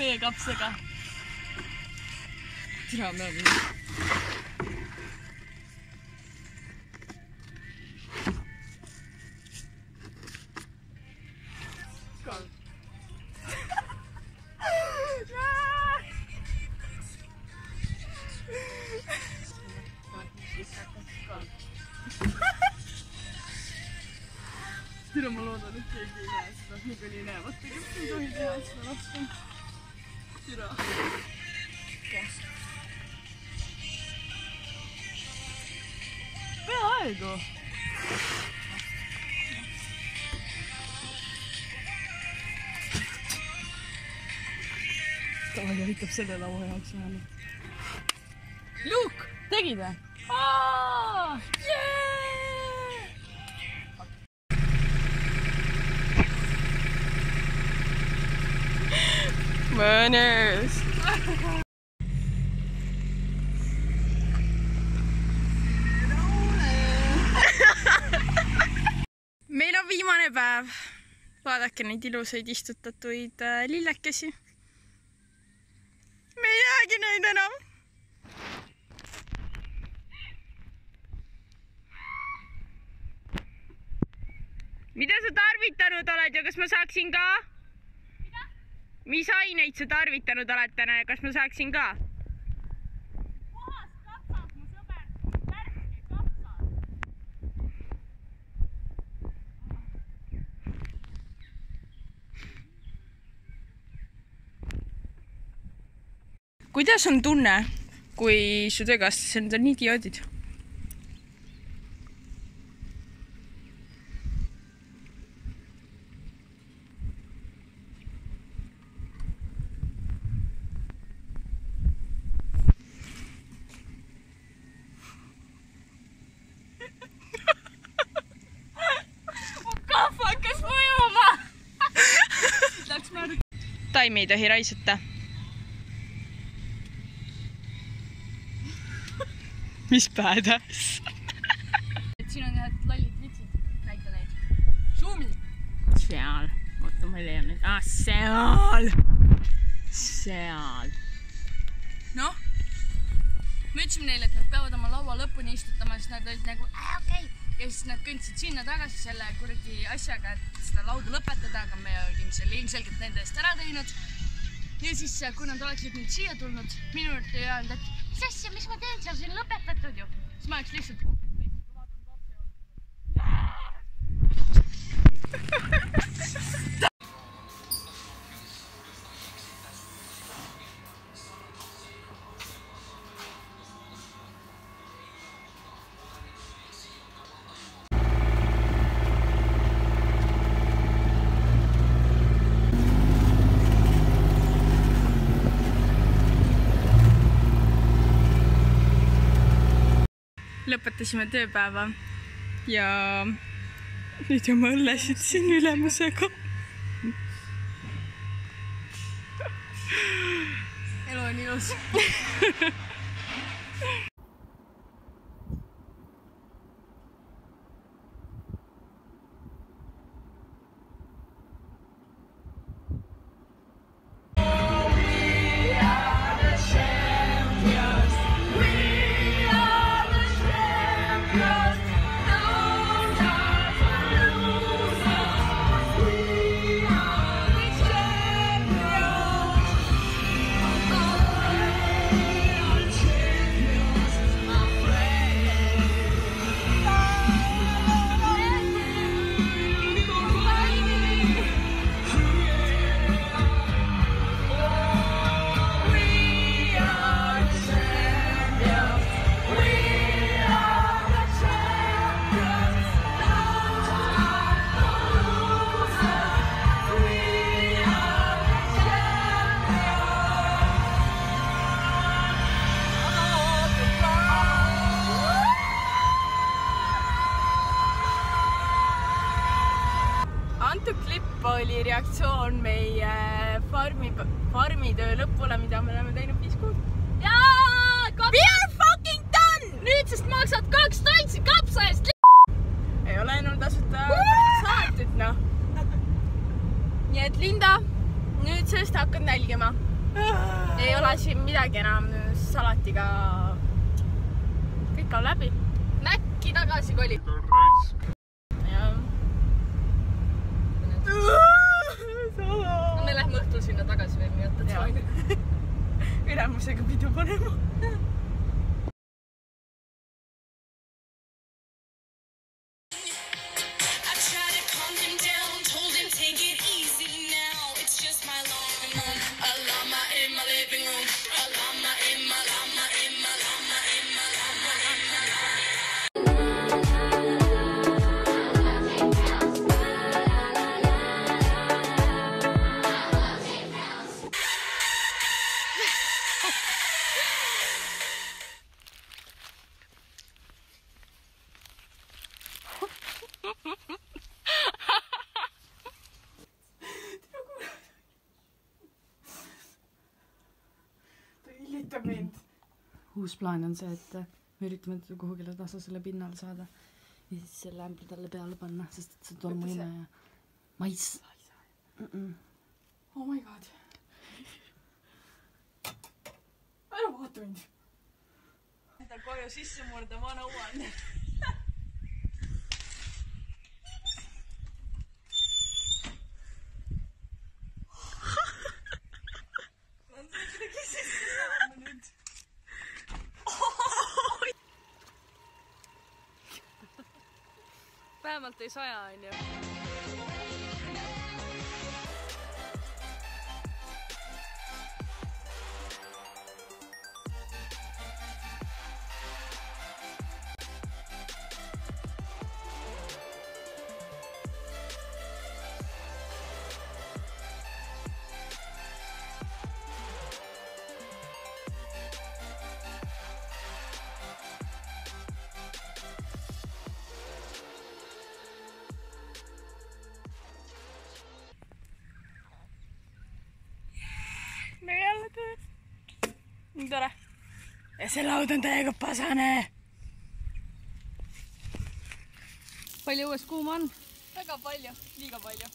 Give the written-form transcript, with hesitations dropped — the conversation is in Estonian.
meie kapsega. Tira me oleme. Tira ma loodan, et keegi ei näe seda, niikuinii ei näe. Vaata, kes ei tohi teha seda rohkem. Tira. Peaaegu. Tavali aitab selle laua jaoks vähemalt. Luuk! Tegid või? Mõnus! Meil on viimane päev. Vaadake neid ilusaid istutatuid lillekesi. Me ei näegi neid enam. Mida sa tarvitanud oled ja kas ma saaksin ka? Mis aineid sa tarvitanud oled täna ja kas ma saaksin ka? Puhas kapsad, mu sõber. Värske kapsad. Kuidas on tunne, kui su töökaaslased on nii idioodid? Taimi ei tohi raisata. Mis päädas? Siin on need lollid vitsid. Näita neid. Zoomi! Seal. Oota, ma ei leia neid. Seal! Seal. Noh? Me ütlesime neile, et nad peavad oma laua lõpuni istutama, siis nad olid nagu, okei. Ja siis nad kõndsid sinna tagasi selle kuradi asjaga, et seda lauda lõpetada, aga me olime selle ilmselgelt nende eest ära teinud. Ja siis, kui nad oleksid nüüd siia tulnud, minu juurde ei öelnud, et mis asja, mis ma teen, seal siin lõpetatud ju. Siis ma oleks lihtsalt lõpetasime tööpäeva ja nüüd oma õllesid siin ülemusega. Elu on ilus. Antud klipp oli reaktsioon meie farmitöö lõpule, mida me oleme teinud 5 kuud. We are fucking done! Nüüdsest maksad 2 tantsi kapsa eest. Ei ole enam tasuta saatud, noh. Nii et Linda, nüüdsest hakkad nälgima. ei ole siin midagi enam salatiga. Kõik on läbi. Mäkki tagasi kolib. Jah. No me lähme õhtul sinna tagasi veel, nii et fine. Ülemusega pidu panema. Uus plaan on see, et me üritame teda kuhugile tasasele pinnale saada ja siis selle ämbri talle peale panna, sest et see tolmuime ja mais. Oh my god. Ära vaata mind. Ta koju sisse murda, ma nõuan. Vähemalt ei saja, on ju. Me jälle tööd. Nii tore. Ja see laud on täiega pasane. Palju õues kuuma on? Väga palju. Liiga palju.